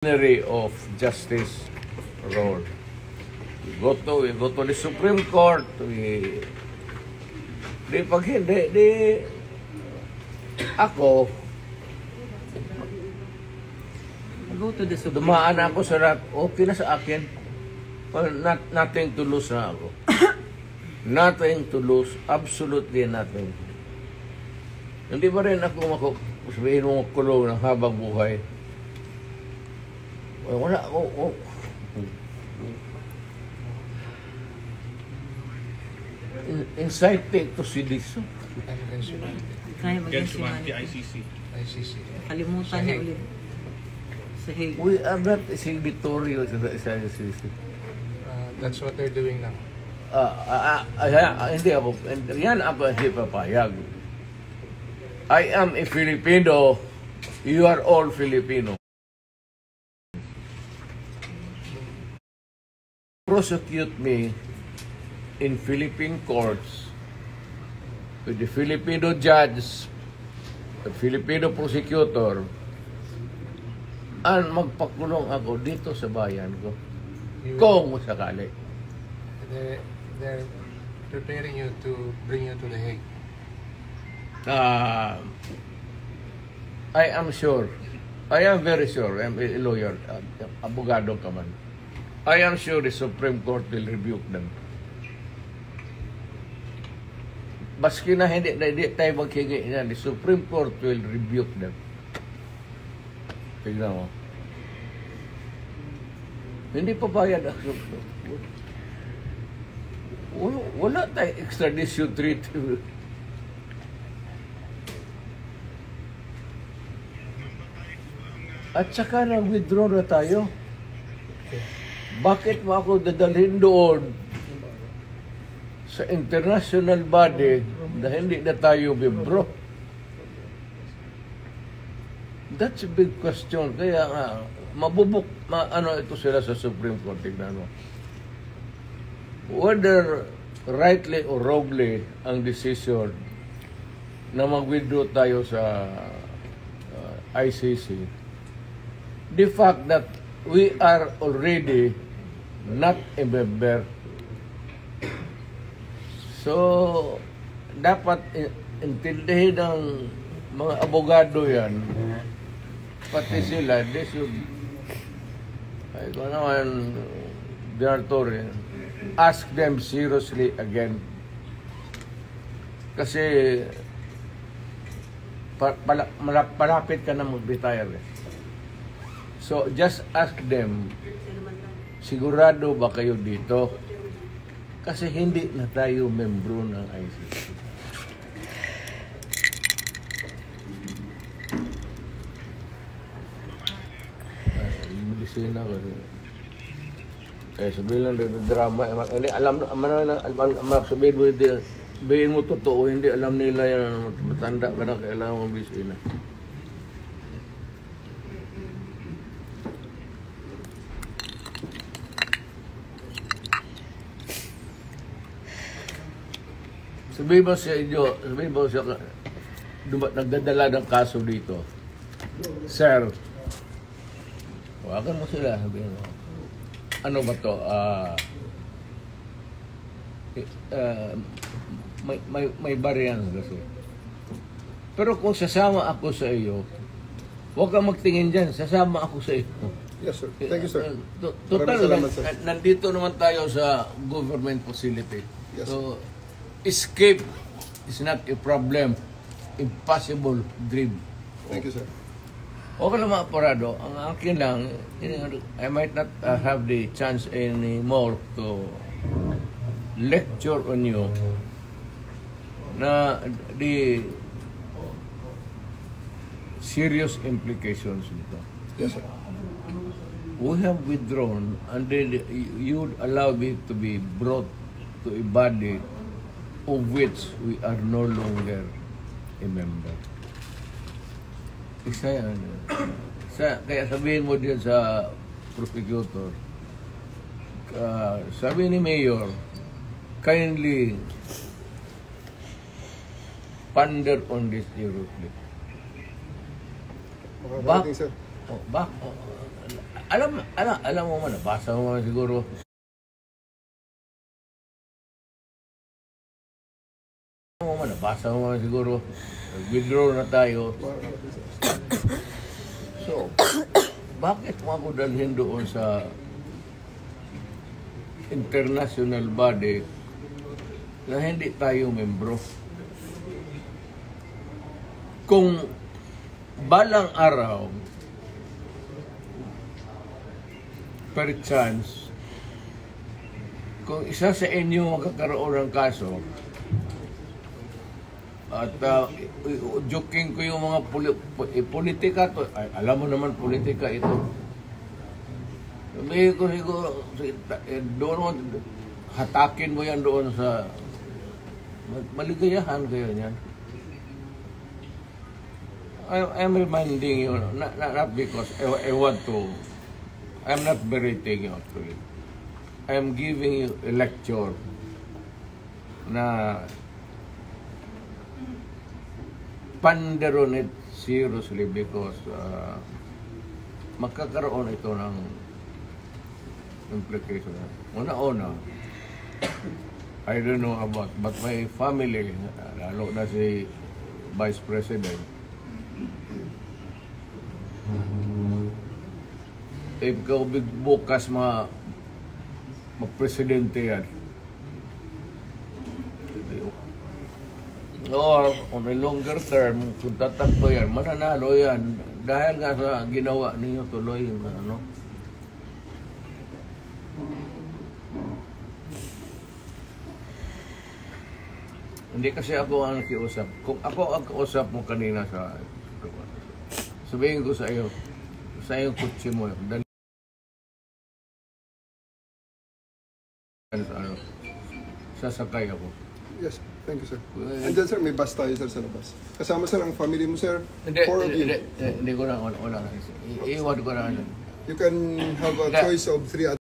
of justice role. We go to the Supreme Court. Pag hindi, ako, Go to the Supreme dumaan ako sa rat, okay na sa akin. Nothing to lose na ako. Nothing to lose, absolutely nothing. Hindi ba rin ako sabihin mo kulong ng habang buhay? Wala ako. Inciting to sedition. Kaya Against mag-humanity. ICC. Kalimutan niya ulit. Sa Hague. We are not signatory sa ICC. That's what they're doing now. Hindi ako. Yan ako hindi papayag. I am a Filipino. You are all Filipino. Prosecute me in Philippine courts with the Filipino judge, the Filipino prosecutor, and magpakulong ako dito sa bayan ko. Kung sakali. They're preparing you to bring you to the Hague. I am sure. I am very sure. I am a lawyer. Abogado ka man. I am sure the Supreme Court will rebuke them. Baski na hindi tayo maghingi niyan, the Supreme Court will rebuke them. Tignan mo. Hindi pa bayad ang Supreme Court. Wala tayong extradition treaty. At saka na-withdraw na tayo. Bakit mo ako dadalhin doon sa international body na hindi na tayo membro? That's a big question. Kaya nga, ano ito sila sa Supreme Court, tignan mo. Whether rightly or wrongly ang decision na mag-withdraw tayo sa ICC, the fact that we are already not a member. So, dapat intindihin ng mga abogado yan, pati sila, they should, ay ko naman, Director, ask them seriously again. Kasi, malapit ka na mag-retire. So, just ask them, sigurado ba kayo dito? Kasi hindi na tayo membro ng ICC. Medisina ko. Sabihin lang rin, drama. Sabihin mo totoo, hindi alam nila yan, matanda ka na, kailangan mong medisina. Sabihin mo sa inyo, sabihin mo siya, nagdadala ng kaso dito. Sir, huwagan mo sila, sabihin mo. Ano ba to? May variance kasi. Pero kung sasama ako sa iyo, huwag kang magtingin dyan, sasama ako sa iyo. Yes, sir. Thank you, sir. Total, Salamat, sir. nandito naman tayo sa government facility. Yes, So, escape is not a problem. Impossible dream. Thank you, sir. Okay lang mga parado. Ang akin lang, I might not have the chance anymore to lecture on you na the serious implications nito. Yes, sir. We have withdrawn and then you allow me to be brought to a body of which we are no longer a member. Isa yan. Kaya sabihin mo din sa prosecutor, sabi ni Mayor, kindly ponder on this seriously. Makakarating, sir. Back, alam mo man, nabasa mo man siguro. Nabasa mo man siguro. Withdraw na tayo. So, bakit mo ako dalhin doon sa international body na hindi tayo membro? Kung balang araw, per chance, kung isa sa inyo magkakaroon ng kaso, at joking ko yung mga politika to, alam mo naman politika ito. Sabihin ko siguro, doon hatakin mo yan doon sa maligayahan kayo niyan. I'm reminding you, not because I want to, I'm not berating you actually. I'm giving you a lecture na ponder on it seriously because magkakaroon ito ng implication. Una-una, I don't know about, but my family, lalo na si Vice President, if ikaw bukas mag-presidente yan, or on a longer term, kung tatakbo yan, mananalo yan. Dahil nga sa ginawa ninyo tuloy, ano. Hindi kasi ako ang nakiusap. Kung ako ang kausap mo kanina sabihin ko sa iyo kutsi mo, dali ano, sasakay ako. Yes, thank you, sir. And then, sir, may bus tayo, sir, sa labas. Kasama, sir, ang family mo, sir. Hindi, 4 of you. hindi ko na, wala na. Iiwan ko na. You can have a choice of 3